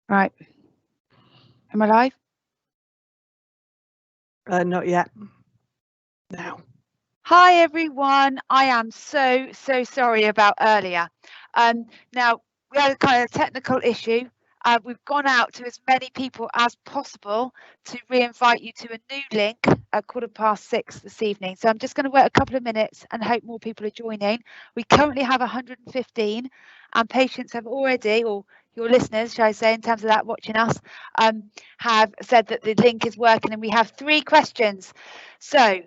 Right. Am I live? Not yet. Now. Hi everyone. I am so sorry about earlier. Now we had a kind of technical issue. We've gone out to as many people as possible to re-invite you to a new link at 6:15 this evening. So I'm just going to wait a couple of minutes and hope more people are joining. We currently have 115 and patients have already, or your listeners, shall I say, in terms of that watching us, have said that the link is working and we have 3 questions. So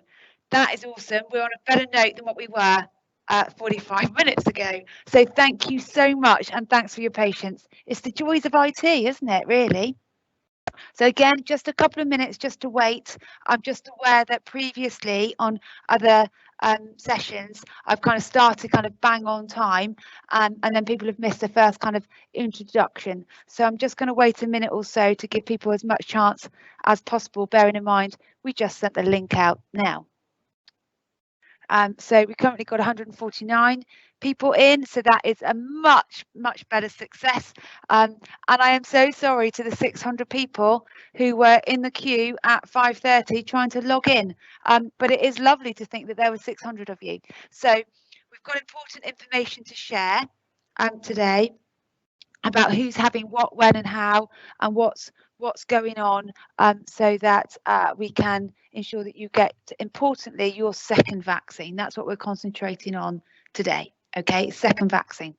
that is awesome. We're on a better note than what we were 45 minutes ago. So thank you so much and thanks for your patience. It's the joys of IT, isn't it, really? So again, just a couple of minutes just to wait. I'm just aware that previously on other sessions, I've kind of started kind of bang on time and then people have missed the first kind of introduction. So I'm just going to wait a minute or so to give people as much chance as possible, bearing in mind we just sent the link out now. So we've currently got 149 people in, so that is a much better success. And I am so sorry to the 600 people who were in the queue at 5:30 trying to log in. But it is lovely to think that there were 600 of you. So we've got important information to share today about who's having what, when and how, and what's going on, so that we can ensure that you get, importantly, your second vaccine. That's what we're concentrating on today. Okay, second vaccine.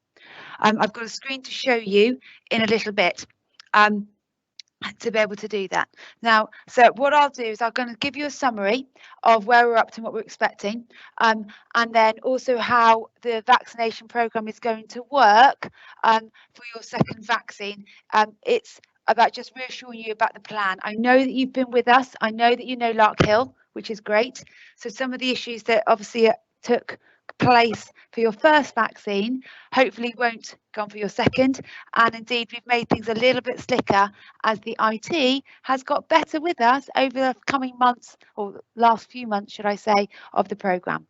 I've got a screen to show you in a little bit to be able to do that. Now, so what I'll do is I'm going to give you a summary of where we're up to and what we're expecting, and then also how the vaccination program is going to work for your second vaccine. It's about just reassuring you about the plan. I know that you've been with us. I know that you know Lark Hill, which is great. So some of the issues that obviously took place for your first vaccine hopefully won't go on for your second, and indeed we've made things a little bit slicker as the IT has got better with us over the coming months, or last few months should I say, of the programme.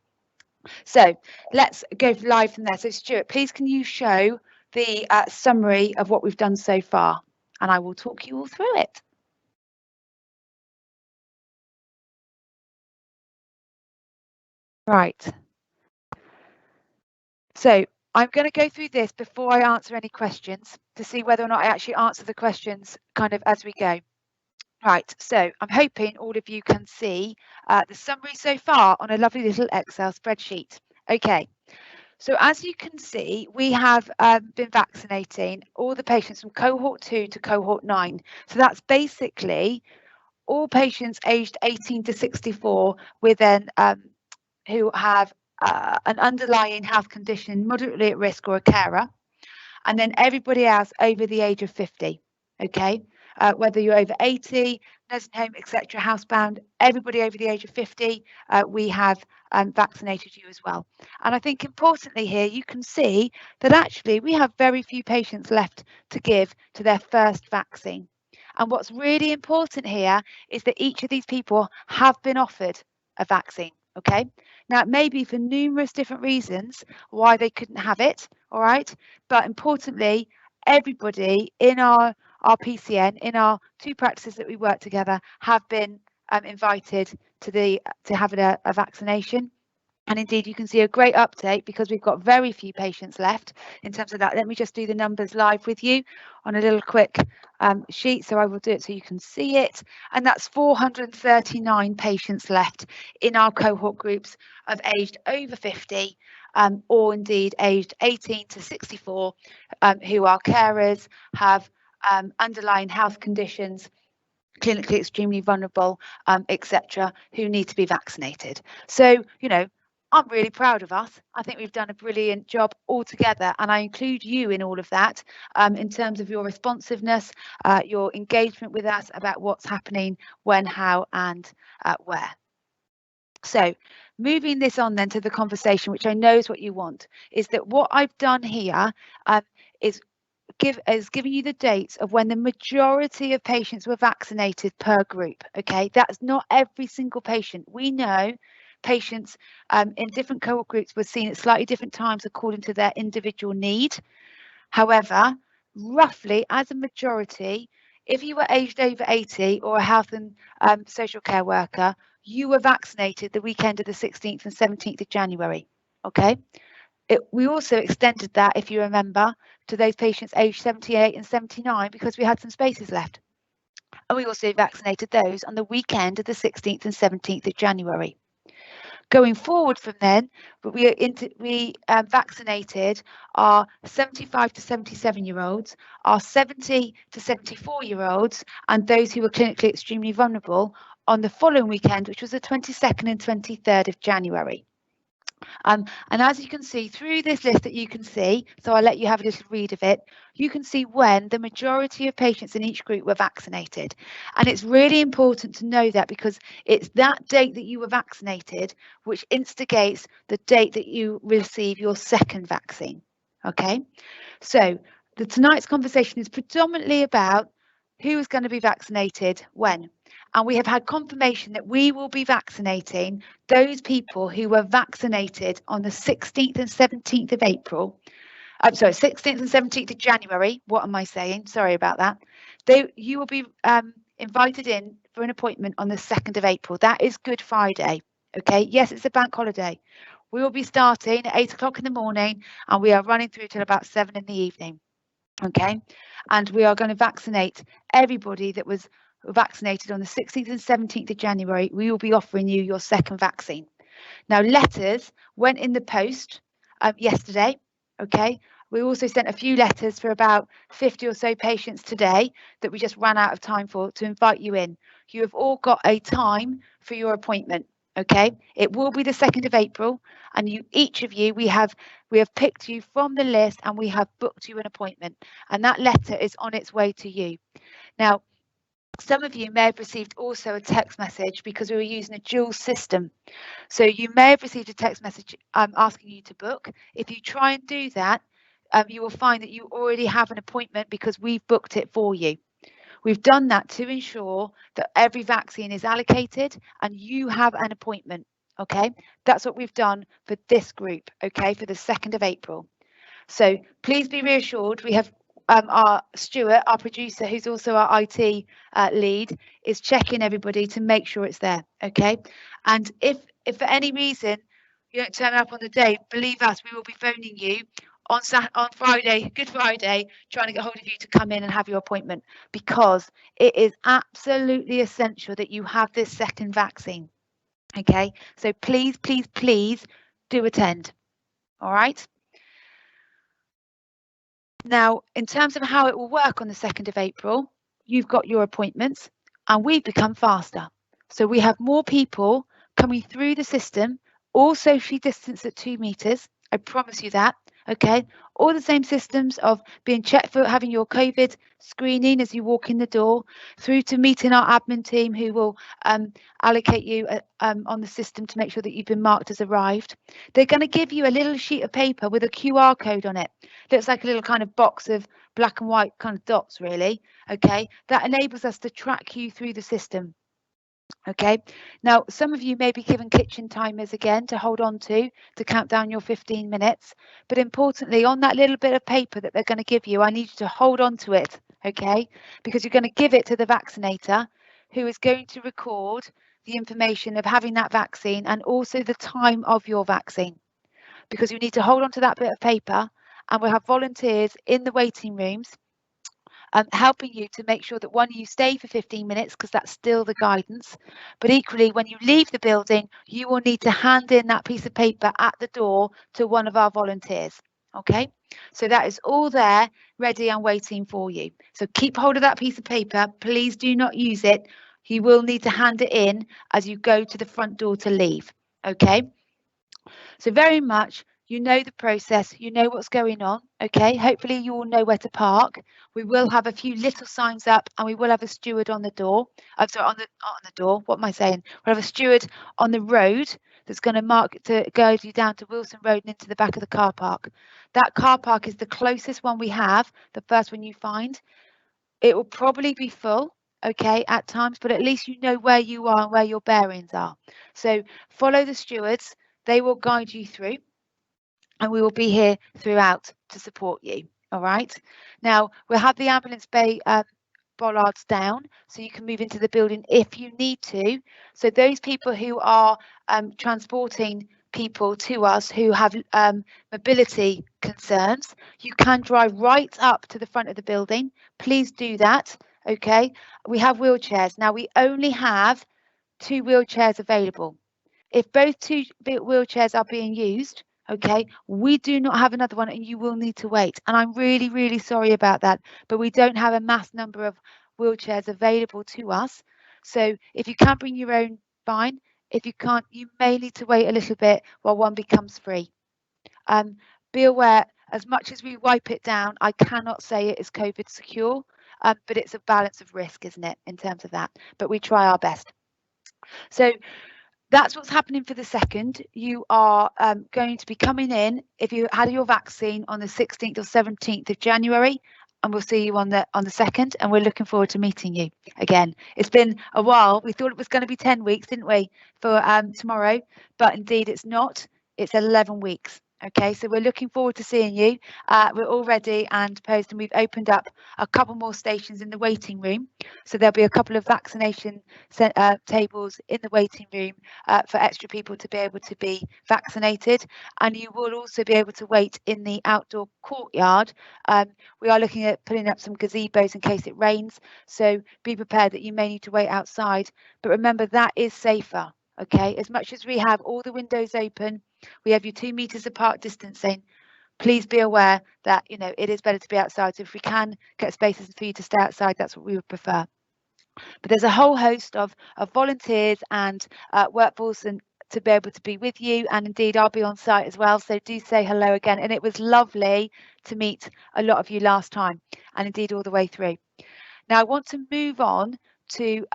So let's go live from there. So Stuart, please can you show the summary of what we've done so far, and I will talk you all through it. Right. So I'm going to go through this before I answer any questions to see whether or not I actually answer the questions kind of as we go. Right, so I'm hoping all of you can see the summary so far on a lovely little Excel spreadsheet. Okay, so as you can see, we have been vaccinating all the patients from cohort 2 to cohort 9. So that's basically all patients aged 18 to 64 with who have an underlying health condition moderately at risk or a carer, and then everybody else over the age of 50. Okay, whether you're over 80, nursing home, etc., housebound, everybody over the age of 50, we have vaccinated you as well. And I think importantly here, you can see that actually we have very few patients left to give to their first vaccine. And what's really important here is that each of these people have been offered a vaccine. Okay, now it may be for numerous different reasons why they couldn't have it, all right, but importantly, everybody in our PCN, in our 2 practices that we work together, have been invited to have a vaccination. And indeed, you can see a great uptake because we've got very few patients left in terms of that. Let me just do the numbers live with you on a little quick sheet. So I will do it so you can see it. And that's 439 patients left in our cohort groups of aged over 50 or indeed aged 18 to 64 who are carers, have underlying health conditions, clinically extremely vulnerable, etc., who need to be vaccinated. So, you know, I'm really proud of us. I think we've done a brilliant job altogether, and I include you in all of that in terms of your responsiveness, your engagement with us about what's happening, when, how, and where. So moving this on then to the conversation, which I know is what you want, is that what I've done here is giving you the dates of when the majority of patients were vaccinated per group. Okay, that's not every single patient. We know patients in different cohort groups were seen at slightly different times according to their individual need. However, roughly, as a majority, if you were aged over 80 or a health and social care worker, you were vaccinated the weekend of the 16th and 17th of January. Okay. We also extended that, if you remember, to those patients aged 78 and 79 because we had some spaces left. And we also vaccinated those on the weekend of the 16th and 17th of January. Going forward from then, we vaccinated our 75 to 77-year-olds, our 70 to 74-year-olds, and those who were clinically extremely vulnerable on the following weekend, which was the 22nd and 23rd of January. And as you can see through this list that you can see, so I'll let you have a little read of it, you can see when the majority of patients in each group were vaccinated. And it's really important to know that because it's that date that you were vaccinated which instigates the date that you receive your second vaccine. Okay, so tonight's conversation is predominantly about who is going to be vaccinated when. And we have had confirmation that we will be vaccinating those people who were vaccinated on the 16th and 17th of April. I'm sorry, 16th and 17th of January. What am I saying? Sorry about that. You will be invited in for an appointment on the 2nd of April. That is Good Friday. Okay, yes, it's a bank holiday. We will be starting at 8 o'clock in the morning and we are running through till about 7 in the evening. Okay, and we are going to vaccinate everybody that was vaccinated on the 16th and 17th of January. We will be offering you your second vaccine. Now, letters went in the post yesterday. Okay, we also sent a few letters for about 50 or so patients today that we just ran out of time for to invite you in. You have all got a time for your appointment. Okay, it will be the 2nd of April, and each of you we have picked you from the list and we have booked you an appointment, and that letter is on its way to you. Now, some of you may have received also a text message because we were using a dual system. So you may have received a text message asking you to book. If you try and do that, you will find that you already have an appointment because we've booked it for you. We've done that to ensure that every vaccine is allocated and you have an appointment. Okay, that's what we've done for this group. Okay, for the 2nd of April. So please be reassured. We have our Stuart, our producer, who's also our IT lead, is checking everybody to make sure it's there. Okay, and if for any reason you don't turn up on the day, believe us, we will be phoning you on Friday, Good Friday, trying to get hold of you to come in and have your appointment, because it is absolutely essential that you have this second vaccine. Okay, so please, please, please do attend. All right. Now, in terms of how it will work on the 2nd of April, you've got your appointments and we've become faster. So we have more people coming through the system, all socially distanced at 2 meters. I promise you that. Okay, all the same systems of being checked for having your COVID screening as you walk in the door, through to meeting our admin team who will allocate you on the system to make sure that you've been marked as arrived. They're going to give you a little sheet of paper with a QR code on it. Looks like a little kind of box of black and white kind of dots, really. Okay, that enables us to track you through the system. Okay, now some of you may be given kitchen timers again to hold on to count down your 15 minutes, but importantly, on that little bit of paper that they're going to give you, I need you to hold on to it. Okay, because you're going to give it to the vaccinator, who is going to record the information of having that vaccine and also the time of your vaccine, because you need to hold on to that bit of paper, and we'll have volunteers in the waiting rooms helping you to make sure that, one, you stay for 15 minutes because that's still the guidance, but equally when you leave the building you will need to hand in that piece of paper at the door to one of our volunteers. Okay, so that is all there, ready and waiting for you. So keep hold of that piece of paper, please do not use it. You will need to hand it in as you go to the front door to leave. Okay, so very much you know the process, you know what's going on. Okay, hopefully you all know where to park. We will have a few little signs up and we will have a steward on the door. I'm sorry, on the door, what am I saying? We'll have a steward on the road that's going to mark to guide you down to Wilson Road and into the back of the car park. That car park is the closest one we have, the first one you find. It will probably be full, okay, at times, but at least you know where you are and where your bearings are. So follow the stewards, they will guide you through, and we will be here throughout to support you. All right. Now we'll have the ambulance bay bollards down, so you can move into the building if you need to. So those people who are transporting people to us who have mobility concerns, you can drive right up to the front of the building. Please do that. Okay. We have wheelchairs. Now we only have 2 wheelchairs available. If both 2 wheelchairs are being used, okay, we do not have another one and you will need to wait. And I'm really, really sorry about that, but we don't have a mass number of wheelchairs available to us. So if you can bring your own, fine. If you can't, you may need to wait a little bit while one becomes free. Be aware, as much as we wipe it down, I cannot say it is COVID secure, but it's a balance of risk, isn't it, in terms of that? But we try our best. So that's what's happening for the 2nd. You are going to be coming in if you had your vaccine on the 16th or 17th of January, and we'll see you on the 2nd, and we're looking forward to meeting you again. It's been a while. We thought it was going to be 10 weeks, didn't we, for tomorrow, but indeed it's not. It's 11 weeks. Okay, so we're looking forward to seeing you. We're all ready and posed, and we've opened up a couple more stations in the waiting room. So there'll be a couple of vaccination tables in the waiting room for extra people to be able to be vaccinated. And you will also be able to wait in the outdoor courtyard. We are looking at putting up some gazebos in case it rains. So be prepared that you may need to wait outside. But remember, that is safer. Okay, as much as we have all the windows open, we have you 2 meters apart distancing. Please be aware that, you know, it is better to be outside. So if we can get spaces for you to stay outside, that's what we would prefer. But there's a whole host of volunteers and workforce and to be able to be with you, and indeed I'll be on site as well, so do say hello again. And it was lovely to meet a lot of you last time, and indeed all the way through. Now I want to move on to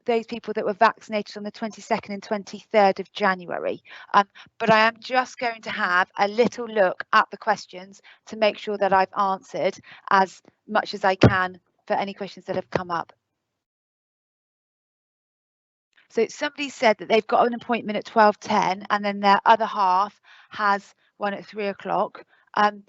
those people that were vaccinated on the 22nd and 23rd of January. But I am just going to have a little look at the questions to make sure that I've answered as much as I can for any questions that have come up. So somebody said that they've got an appointment at 12:10 and then their other half has one at 3 o'clock. Can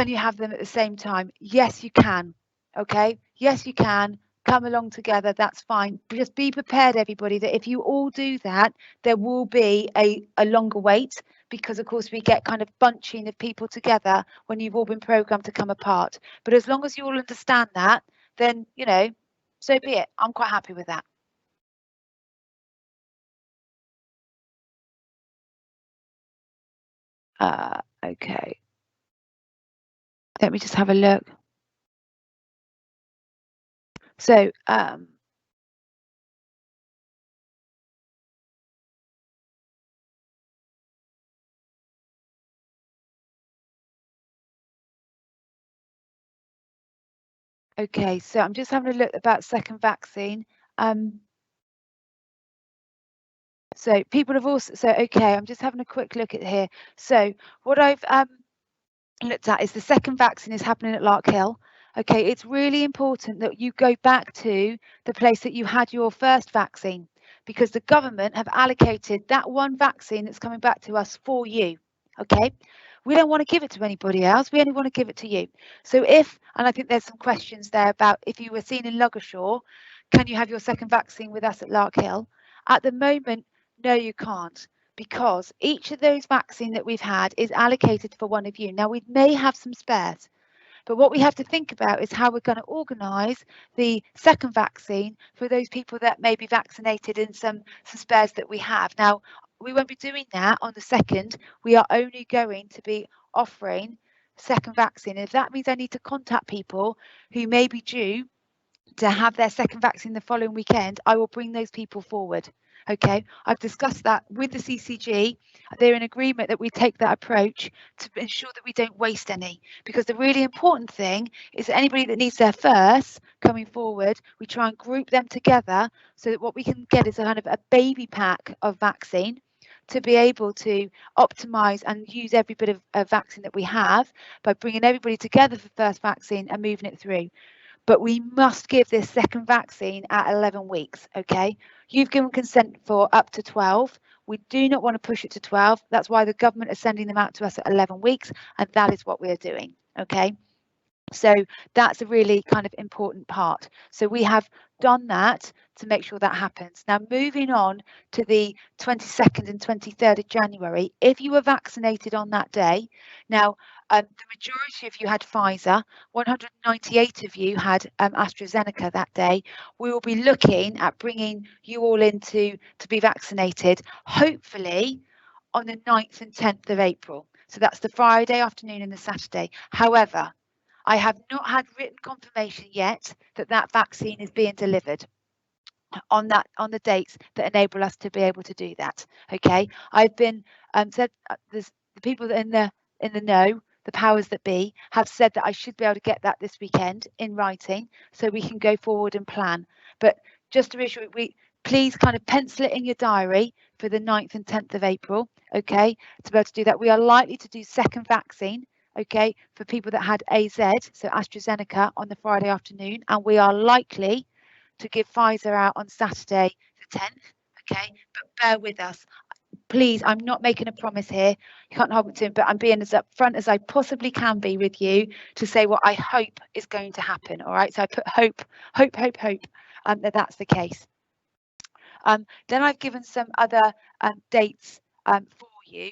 you have them at the same time? Yes, you can. Okay. Yes, you can. Come along together. That's fine. Just be prepared, everybody, that if you all do that, there will be a longer wait because, of course, we get kind of bunching of people together when you've all been programmed to come apart. But as long as you all understand that, then, you know, so be it. I'm quite happy with that. Okay. Let me just have a look. So, okay, so I'm just having a look about second vaccine. So people have also, so okay, I'm just having a quick look at here. So what I've looked at is the second vaccine is happening at Lark Hill. Okay, it's really important that you go back to the place that you had your first vaccine, because the government have allocated that one vaccine that's coming back to us for you. Okay, we don't want to give it to anybody else, we only want to give it to you. So if, and I think there's some questions there about if you were seen in Ludgershall, can you have your second vaccine with us at Lark Hill? At the moment, no, you can't, because each of those vaccines that we've had is allocated for one of you. Now, we may have some spares, but what we have to think about is how we're going to organise the second vaccine for those people that may be vaccinated in some spares that we have. Now, we won't be doing that on the 2nd. We are only going to be offering second vaccine. If that means I need to contact people who may be due to have their second vaccine the following weekend, I will bring those people forward. Okay, I've discussed that with the CCG. They're in agreement that we take that approach to ensure that we don't waste any, because the really important thing is that anybody that needs their first coming forward, we try and group them together so that what we can get is a kind of a baby pack of vaccine to be able to optimize and use every bit of vaccine that we have by bringing everybody together for first vaccine and moving it through. But we must give this second vaccine at 11 weeks, okay? You've given consent for up to 12. We do not want to push it to 12. That's why the government is sending them out to us at 11 weeks, and that is what we are doing, okay? So that's a really kind of important part. So we have done that to make sure that happens. Now, moving on to the 22nd and 23rd of January, if you were vaccinated on that day, now the majority of you had Pfizer, 198 of you had AstraZeneca that day. We will be looking at bringing you all in to be vaccinated, hopefully on the 9th and 10th of April. So that's the Friday afternoon and the Saturday. However, I have not had written confirmation yet that that vaccine is being delivered on the dates that enable us to be able to do that. Okay, I've been said there's the people in the know, the powers that be, have said that I should be able to get that this weekend in writing so we can go forward and plan. But just to reassure you, please kind of pencil it in your diary for the 9th and 10th of April, okay, to be able to do that. We are likely to do second vaccine, okay, for people that had AZ, so AstraZeneca, on the Friday afternoon, and we are likely to give Pfizer out on Saturday the 10th, okay, but bear with us. Please, I'm not making a promise here. You can't hold me to it, but I'm being as upfront as I possibly can be with you to say what I hope is going to happen, all right? So I put hope, that that's the case. Then I've given some other dates for you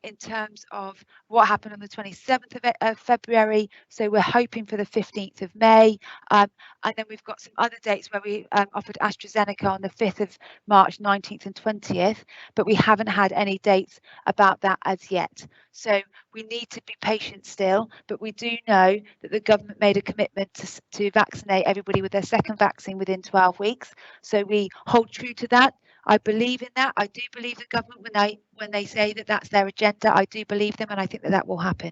in terms of what happened on the 27th of February. So we're hoping for the 15th of May. And then we've got some other dates where we offered AstraZeneca on the 5th of March, 19th and 20th, but we haven't had any dates about that as yet. So we need to be patient still, but we do know that the government made a commitment to vaccinate everybody with their second vaccine within 12 weeks. So we hold true to that. I believe in that. I do believe the government when they say that that's their agenda. I do believe them, and I think that that will happen.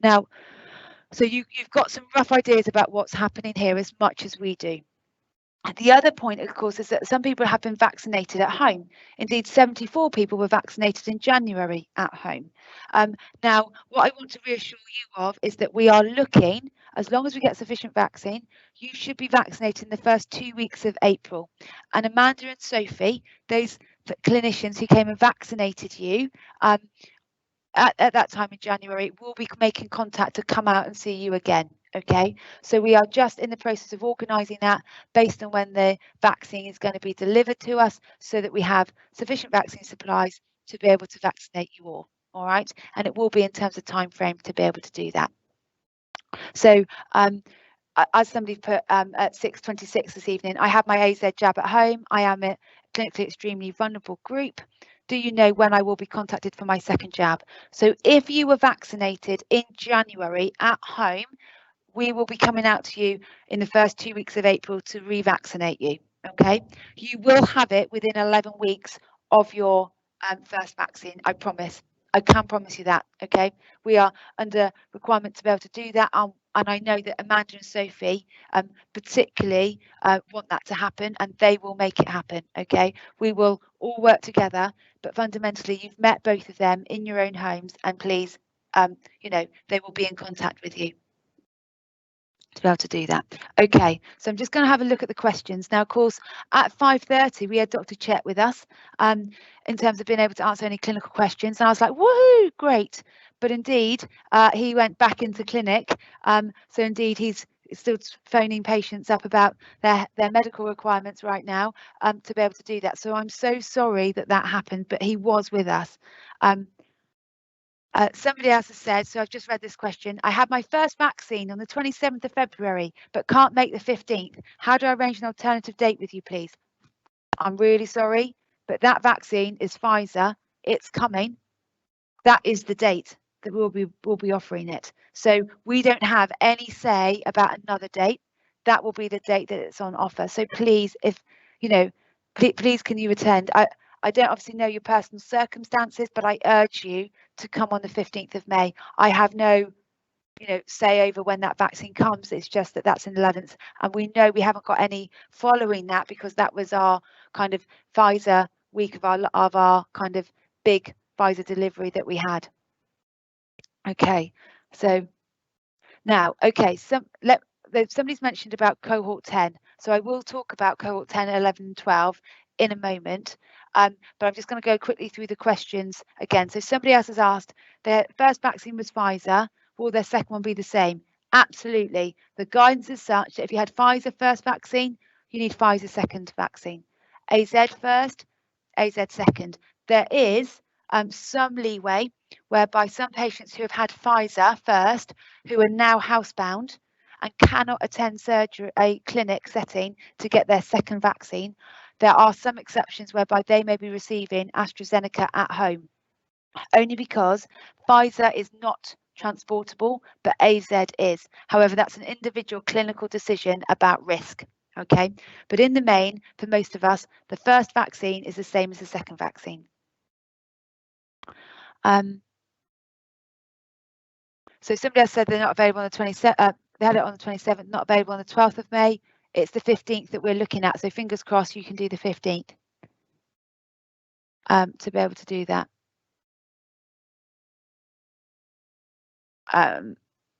Now, so you've got some rough ideas about what's happening here as much as we do. The other point, of course, is that some people have been vaccinated at home. Indeed, 74 people were vaccinated in January at home. Now, what I want to reassure you of is that we are looking, as long as we get sufficient vaccine, you should be vaccinated in the first 2 weeks of April. And Amanda and Sophie, those clinicians who came and vaccinated you, at that time in January, will be making contact to come out and see you again. Okay, so we are just in the process of organising that based on when the vaccine is going to be delivered to us, so that we have sufficient vaccine supplies to be able to vaccinate you all. All right, and it will be in terms of time frame to be able to do that. So as somebody put at 6:26 this evening, I had my AZ jab at home. I am a clinically extremely vulnerable group. Do you know when I will be contacted for my second jab? So if you were vaccinated in January at home, we will be coming out to you in the first 2 weeks of April to revaccinate you. Okay, you will have it within 11 weeks of your first vaccine. I promise. I can promise you that. Okay, we are under requirement to be able to do that, and I know that Amanda and Sophie particularly want that to happen, and they will make it happen. Okay, we will all work together, but fundamentally, you've met both of them in your own homes, and please, you know, they will be in contact with you to be able to do that. Okay, so I'm just going to have a look at the questions now. Of course, at 5:30 we had Dr. Chet with us in terms of being able to answer any clinical questions, and I was like, woohoo, great. But indeed he went back into clinic, so indeed he's still phoning patients up about their medical requirements right now to be able to do that. So I'm so sorry that that happened, but he was with us. Somebody else has said, so I've just read this question. I had my first vaccine on the 27th of February, but can't make the 15th. How do I arrange an alternative date with you, please? I'm really sorry, but that vaccine is Pfizer. It's coming. That is the date that we'll be offering it. So we don't have any say about another date. That will be the date that it's on offer. So please, if you know, please can you attend? I don't obviously know your personal circumstances, but I urge you to come on the 15th of May. I have no, you know, say over when that vaccine comes. It's just that that's in the 11th, and we know we haven't got any following that because that was our kind of Pfizer week of our kind of big Pfizer delivery that we had. Okay, so now, okay, somebody's mentioned about cohort 10, so I will talk about cohort 10, 11, and 12 in a moment, but I'm just going to go quickly through the questions again. So somebody else has asked, their first vaccine was Pfizer, will their second one be the same? Absolutely. The guidance is such that if you had Pfizer first vaccine, you need Pfizer second vaccine. AZ first, AZ second. There is some leeway whereby some patients who have had Pfizer first, who are now housebound and cannot attend surgery, a clinic setting to get their second vaccine, there are some exceptions whereby they may be receiving AstraZeneca at home, only because Pfizer is not transportable, but AZ is. However, that's an individual clinical decision about risk. Okay, but in the main, for most of us, the first vaccine is the same as the second vaccine. So somebody else said they're not available on the 27th. They had it on the 27th, not available on the 12th of May. It's the 15th that we're looking at. So fingers crossed you can do the 15th to be able to do that.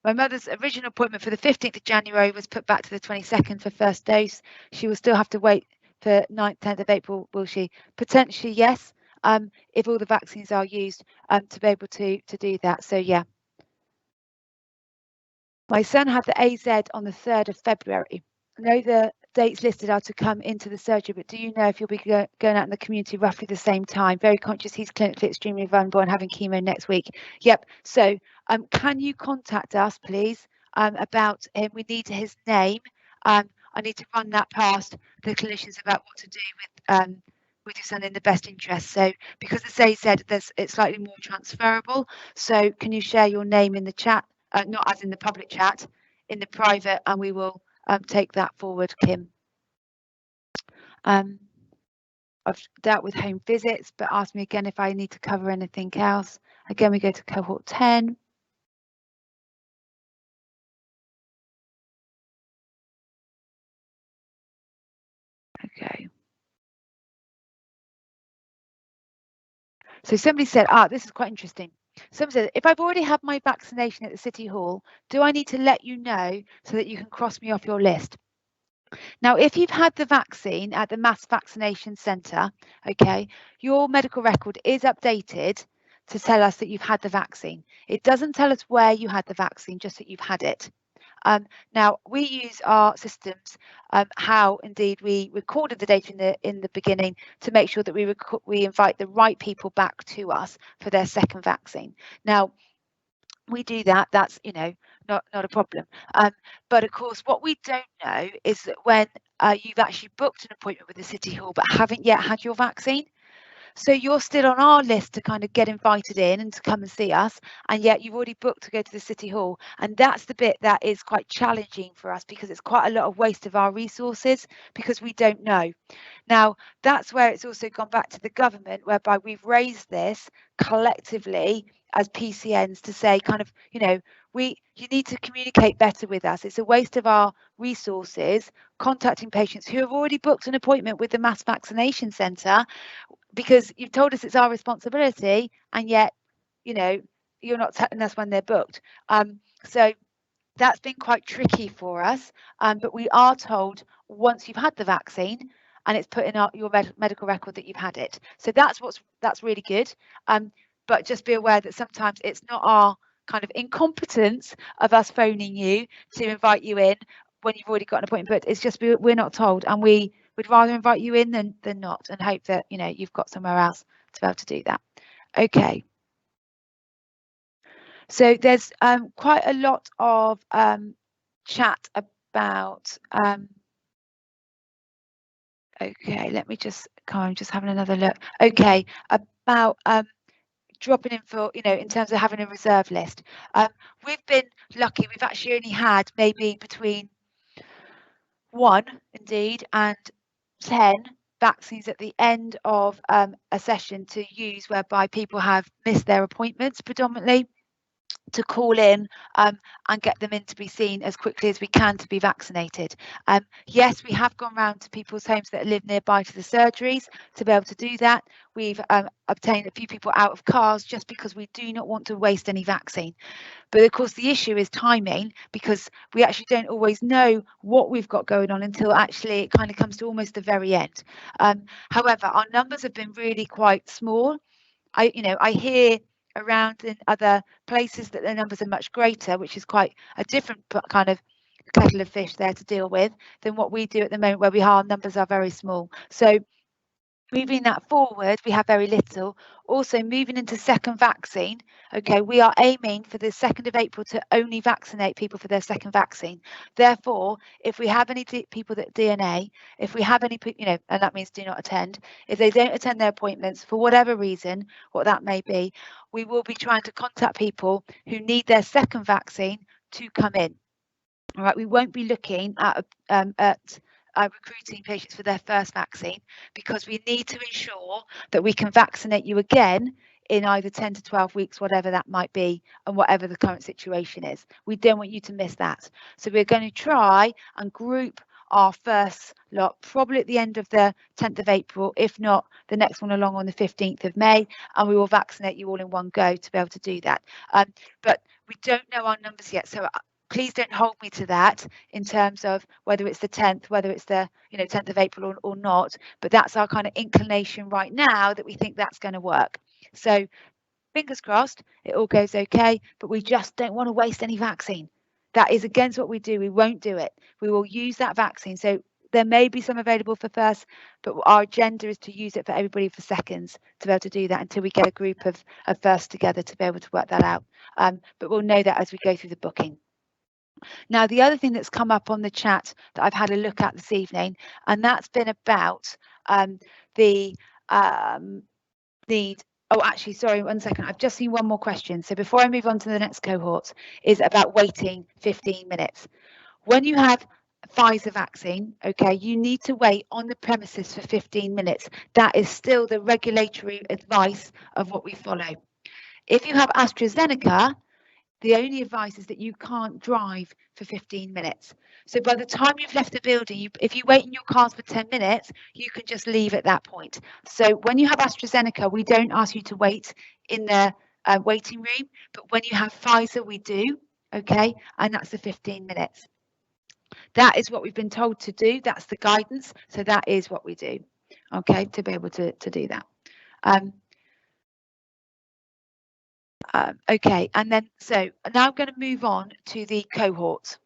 My mother's original appointment for the 15th of January was put back to the 22nd for first dose. She will still have to wait for 9th, 10th of April, will she? Potentially, yes, if all the vaccines are used to be able to do that. So, yeah. My son had the AZ on the 3rd of February. I know the dates listed are to come into the surgery, but do you know if you'll be going out in the community roughly the same time? Very conscious he's clinically extremely vulnerable and having chemo next week. Yep. So can you contact us, please, about him? We need his name. I need to run that past the clinicians about what to do with your son in the best interest. So because it's AZ, it's slightly more transferable. So can you share your name in the chat? Not as in the public chat, in the private, and we will take that forward, Kim. I've dealt with home visits, but ask me again if I need to cover anything else. Again, we go to cohort 10. Okay. So somebody said, this is quite interesting. Somebody said, if I've already had my vaccination at the City Hall, do I need to let you know so that you can cross me off your list? Now, if you've had the vaccine at the mass vaccination centre, okay, your medical record is updated to tell us that you've had the vaccine. It doesn't tell us where you had the vaccine, just that you've had it. Now, we use our systems, how indeed we recorded the data in the beginning to make sure that we invite the right people back to us for their second vaccine. Now, we do that. That's, you know, not a problem. But of course, what we don't know is that when you've actually booked an appointment with the City Hall but haven't yet had your vaccine, so you're still on our list to kind of get invited in and to come and see us, and yet you've already booked to go to the City Hall. And that's the bit that is quite challenging for us, because it's quite a lot of waste of our resources because we don't know. Now, that's where it's also gone back to the government, whereby we've raised this collectively as PCNs to say kind of, you know, you need to communicate better with us. It's a waste of our resources contacting patients who have already booked an appointment with the mass vaccination centre, because you've told us it's our responsibility, and yet, you know, you're not telling us when they're booked. So that's been quite tricky for us, but we are told once you've had the vaccine and it's put in your medical record that you've had it. So that's really good. But just be aware that sometimes it's not our kind of incompetence of us phoning you to invite you in when you've already got an appointment, but it's just we're not told, and we would rather invite you in than not, and hope that, you know, you've got somewhere else to be able to do that. Okay. So there's quite a lot of chat about okay, let me just I'm just having another look. Okay, about dropping in for, you know, in terms of having a reserve list. We've been lucky. We've actually only had maybe between 1 indeed and 10 vaccines at the end of a session to use, whereby people have missed their appointments predominantly, to call in and get them in to be seen as quickly as we can to be vaccinated. Yes, we have gone round to people's homes that live nearby to the surgeries to be able to do that. We've obtained a few people out of cars just because we do not want to waste any vaccine. But of course, the issue is timing, because we actually don't always know what we've got going on until actually it kind of comes to almost the very end. However, our numbers have been really quite small. I hear around in other places that the numbers are much greater, which is quite a different kind of kettle of fish there to deal with than what we do at the moment, where our numbers are very small. So moving that forward, we have very little. Also, moving into second vaccine, okay, we are aiming for the 2nd of April to only vaccinate people for their second vaccine. Therefore, if we have any people that DNA, if we have any, and that means do not attend, if they don't attend their appointments for whatever reason, what that may be, we will be trying to contact people who need their second vaccine to come in. All right, we won't be looking at recruiting patients for their first vaccine, because we need to ensure that we can vaccinate you again in either 10 to 12 weeks, whatever that might be, and whatever the current situation is. We don't want you to miss that. So we're going to try and group our first lot probably at the end of the 10th of April, if not the next one along on the 15th of May, and we will vaccinate you all in one go to be able to do that. But we don't know our numbers yet, so please don't hold me to that in terms of whether it's the 10th, whether it's the 10th of April or not, but that's our kind of inclination right now, that we think that's going to work. So fingers crossed it all goes okay, but we just don't want to waste any vaccine. That is against what we do. We won't do it. We will use that vaccine. So there may be some available for first, but our agenda is to use it for everybody for seconds, to be able to do that until we get a group of first together to be able to work that out. But we'll know that as we go through the booking. Now, the other thing that's come up on the chat that I've had a look at this evening, and that's been about the need. Oh, actually, sorry, 1 second. I've just seen one more question. So before I move on to the next cohort, is about waiting 15 minutes. When you have Pfizer vaccine, okay, you need to wait on the premises for 15 minutes. That is still the regulatory advice of what we follow. If you have AstraZeneca, the only advice is that you can't drive for 15 minutes. So by the time you've left the building, if you wait in your cars for 10 minutes, you can just leave at that point. So when you have AstraZeneca, we don't ask you to wait in the waiting room, but when you have Pfizer, we do, okay? And that's the 15 minutes. That is what we've been told to do. That's the guidance. So that is what we do, okay, to be able to do that. Okay, and then so now I'm going to move on to the cohorts.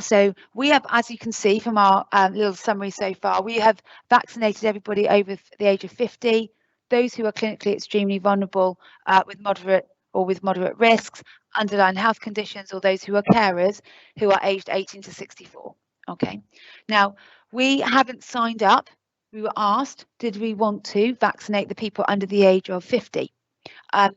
So we have, as you can see from our little summary so far, we have vaccinated everybody over the age of 50, those who are clinically extremely vulnerable with moderate risks, underlying health conditions, or those who are carers who are aged 18 to 64. Okay, now we haven't signed up. We were asked, did we want to vaccinate the people under the age of 50? And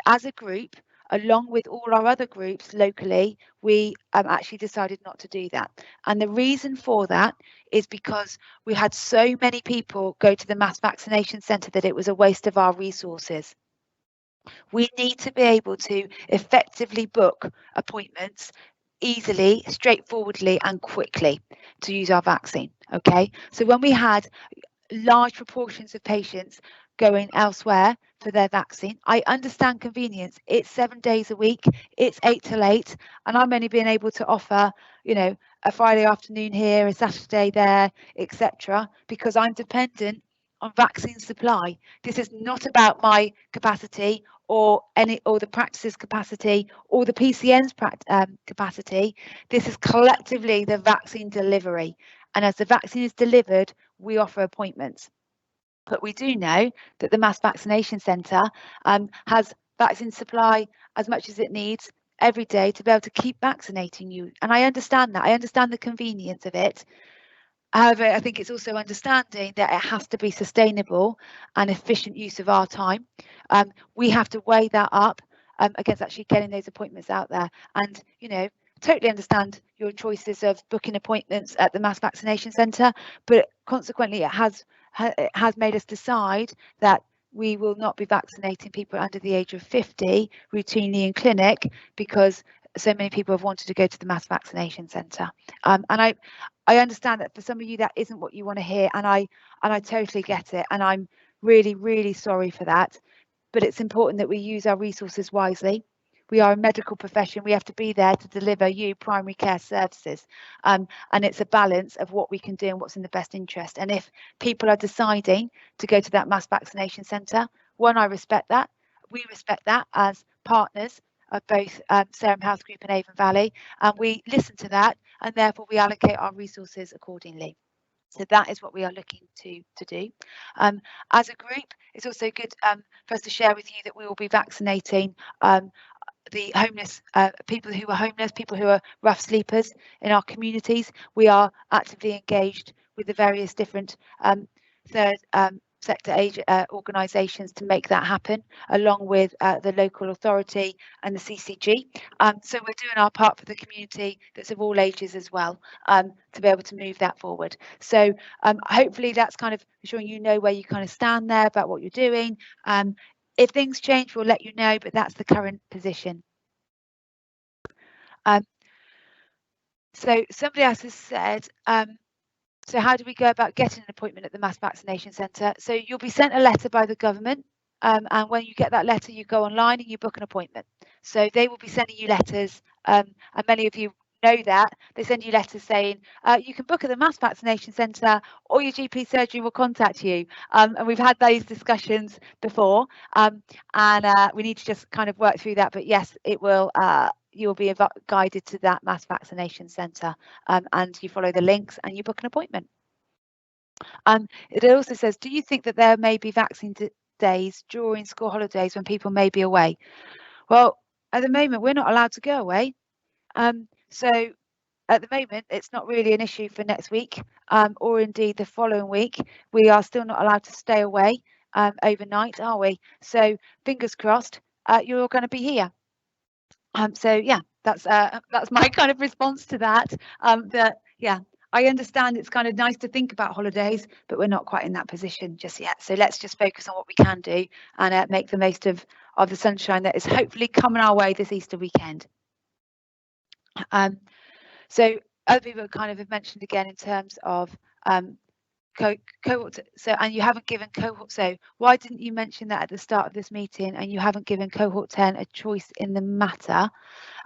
as a group, along with all our other groups locally, we actually decided not to do that. And the reason for that is because we had so many people go to the mass vaccination centre that it was a waste of our resources. We need to be able to effectively book appointments easily, straightforwardly and quickly to use our vaccine. Okay, so when we had large proportions of patients going elsewhere for their vaccine, I understand convenience. It's 7 days a week, it's 8 till 8, and I'm only being able to offer, a Friday afternoon here, a Saturday there, etc., because I'm dependent on vaccine supply. This is not about my capacity or the practice's capacity or the PCN's capacity. This is collectively the vaccine delivery, and as the vaccine is delivered, we offer appointments. But we do know that the mass vaccination centre has vaccine supply as much as it needs every day to be able to keep vaccinating you. And I understand that. I understand the convenience of it. However, I think it's also understanding that it has to be sustainable and efficient use of our time. We have to weigh that up against actually getting those appointments out there. And, totally understand your choices of booking appointments at the mass vaccination centre, but consequently it has made us decide that we will not be vaccinating people under the age of 50 routinely in clinic, because so many people have wanted to go to the mass vaccination centre. And I understand that for some of you that isn't what you want to hear, and I totally get it, and I'm really, really sorry for that. But it's important that we use our resources wisely. We are a medical profession. We have to be there to deliver you primary care services. And it's a balance of what we can do and what's in the best interest. And if people are deciding to go to that mass vaccination centre, one, I respect that. we respect that as partners of both Sarum Health Group and Avon Valley, and we listen to that, and therefore we allocate our resources accordingly. So that is what we are looking to do. As a group, it's also good for us to share with you that we will be vaccinating the homeless, people who are homeless, people who are rough sleepers in our communities. We are actively engaged with the various different third sector organisations to make that happen, along with the local authority and the CCG. So we're doing our part for the community that's of all ages as well, to be able to move that forward. So hopefully that's kind of ensuring you know where you kind of stand there about what you're doing. If things change, we'll let you know, but that's the current position. So somebody else has said, so how do we go about getting an appointment at the mass vaccination centre? So you'll be sent a letter by the government, and when you get that letter, you go online and you book an appointment. So they will be sending you letters, and many of you know that. They send you letters saying you can book at the mass vaccination centre, or your GP surgery will contact you. And we've had those discussions before, and we need to just kind of work through that. But yes, it will. You'll be guided to that mass vaccination centre, and you follow the links and you book an appointment. It also says, do you think that there may be vaccine days during school holidays when people may be away? Well, at the moment, we're not allowed to go away. So at the moment, it's not really an issue for next week, or indeed the following week. We are still not allowed to stay away overnight, are we? So fingers crossed, you're all going to be here. So yeah, that's my kind of response to that. That yeah, I understand it's kind of nice to think about holidays, but we're not quite in that position just yet. So let's just focus on what we can do and make the most of the sunshine that is hopefully coming our way this Easter weekend. So other people kind of have mentioned again in terms of cohort. So, and you haven't given cohort. So why didn't you mention that at the start of this meeting? And you haven't given cohort 10 a choice in the matter.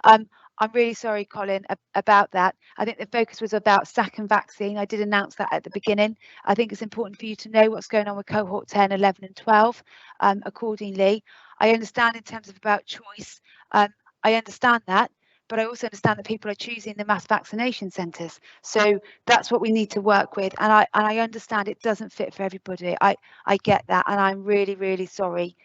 I'm really sorry, Colin, about that. I think the focus was about second vaccine. I did announce that at the beginning. I think it's important for you to know what's going on with cohort 10, 11 and 12 accordingly. I understand in terms of about choice. I understand that, but I also understand that people are choosing the mass vaccination centres. So that's what we need to work with. And I understand it doesn't fit for everybody. I get that, and I'm really, really sorry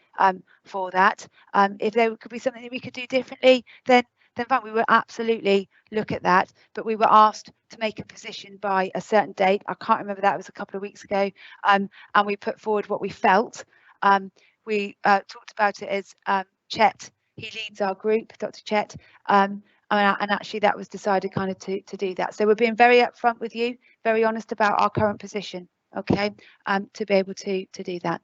for that. If there could be something that we could do differently, then fine, we will absolutely look at that. But we were asked to make a position by a certain date. I can't remember that, it was a couple of weeks ago, and we put forward what we felt. We talked about it as Chet. He leads our group, Dr. Chet, and actually that was decided kind of to do that. So we're being very upfront with you, very honest about our current position, okay, to be able to do that.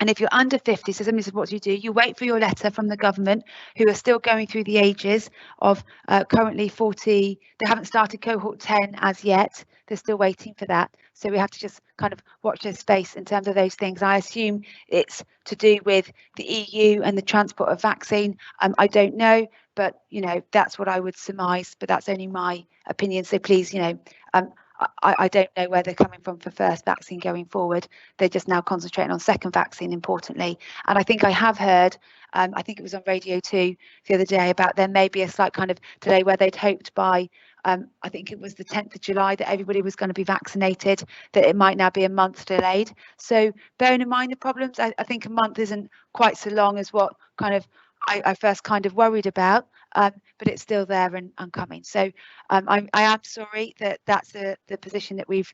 And if you're under 50, so somebody said, what do? You wait for your letter from the government, who are still going through the ages of currently 40. They haven't started cohort 10 as yet. They're still waiting for that. So we have to just kind of watch this space in terms of those things. I assume it's to do with the EU and the transport of vaccine. I don't know, but, you know, that's what I would surmise, but that's only my opinion. So please, you know, I don't know where they're coming from for first vaccine going forward. They're just now concentrating on second vaccine, importantly. And I think I have heard, I think it was on Radio 2 the other day, about there may be a slight kind of delay where they'd hoped by, I think it was the 10th of July that everybody was going to be vaccinated, that it might now be a month delayed. So bearing in mind the problems, I think a month isn't quite so long as what kind of I first kind of worried about, but it's still there and coming. So I am sorry that that's the position that we've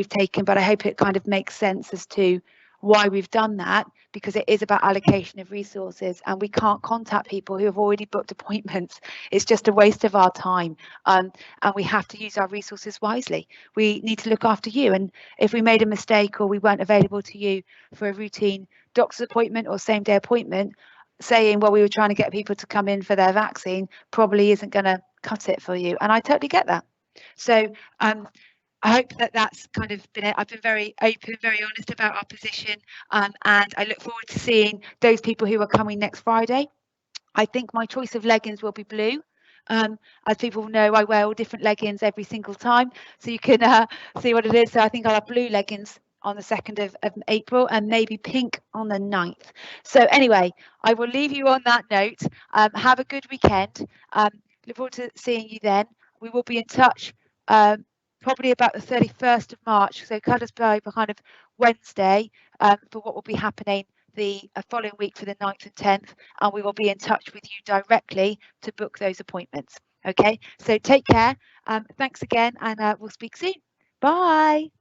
taken, but I hope it kind of makes sense as to why we've done that, because it is about allocation of resources, and we can't contact people who have already booked appointments. It's just a waste of our time, and we have to use our resources wisely. We need to look after you, and if we made a mistake or we weren't available to you for a routine doctor's appointment or same day appointment, saying, well, we were trying to get people to come in for their vaccine, probably isn't going to cut it for you. And I totally get that. So I hope that that's kind of been it. I've been very open, very honest about our position, and I look forward to seeing those people who are coming next Friday. I think my choice of leggings will be blue. As people know, I wear all different leggings every single time, so you can see what it is. So I think I'll have blue leggings on the 2nd of April, and maybe pink on the 9th. So anyway, I will leave you on that note. Have a good weekend. Look forward to seeing you then. We will be in touch probably about the 31st of March, so cut us by kind of Wednesday for what will be happening the following week for the 9th and 10th, and we will be in touch with you directly to book those appointments. Okay, so take care. Thanks again, and we'll speak soon. Bye.